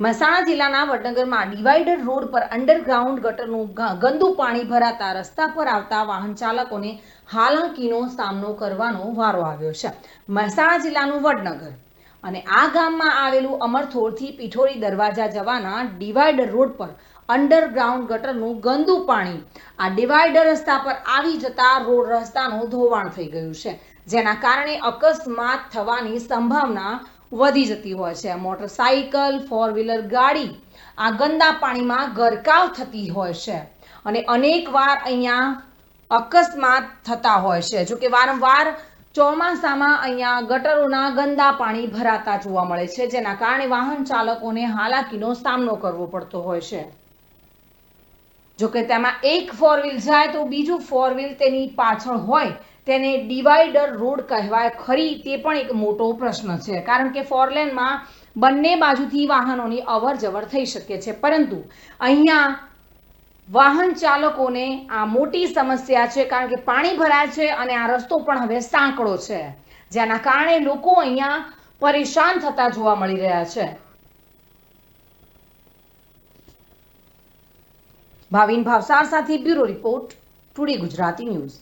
મહેસાણા જિલ્લાના વડનગરમાં divider road પર underground ગટરનું ગંદુ પાણી ભરાતા રસ્તા પર આવતા વાહન ચાલકોને હાલાકીનો સામનો કરવાનો વારો આવ્યો છે। મહેસાણા જિલ્લાનું વડનગર અને આ ગામમાં આવેલું અમરથોડથી પીઠોરી દરવાજા જવાના ડિવાઈડર રોડ પર અંડરગ્રાઉન્ડ ગટરનું ગંદુ પાણી આ ડિવાઈડર રસ્તા પર આવી જતા રોડ રસ્તાનું ધોવાણ થઈ ગયું છે, જેના કારણે અકસ્માત થવાની સંભાવના વધી જતી હોય છે। મોટરસાઇકલ, ફોર વ્હીલર ગાડી આ ગંદા પાણીમાં ગરકાવ થતી હોય છે અને અનેકવાર અહીંયા અકસ્માત થતા હોય છે। જો કે વારંવાર ચોમાસામાં અહીંયા ગટરોના ગંદા પાણી ભરાતા જોવા મળે છે, જેના કારણે વાહન ચાલકોને હાલાકીનો સામનો કરવો પડતો હોય છે। જો કે તેમાં એક ફોર વ્હીલ જાય તો બીજું ફોર વ્હીલ તેની પાછળ હોય તેને ડિવાઈડર રોડ કહેવાય ખરી, તે પણ એક મોટો પ્રશ્ન છે, કારણ કે ફોર લેનમાં બંને બાજુથી વાહનોની અવર જવર થઈ શકે છે, પરંતુ અહીંયા વાહન ચાલકોને આ મોટી સમસ્યા છે, કારણ કે પાણી ભરાય છે અને આ રસ્તો પણ હવે સાંકડો છે, જેના કારણે લોકો અહીંયા પરેશાન થતા જોવા મળી રહ્યા છે। ભાવિન ભાવસાર સાથે bureau report, today Gujarati news.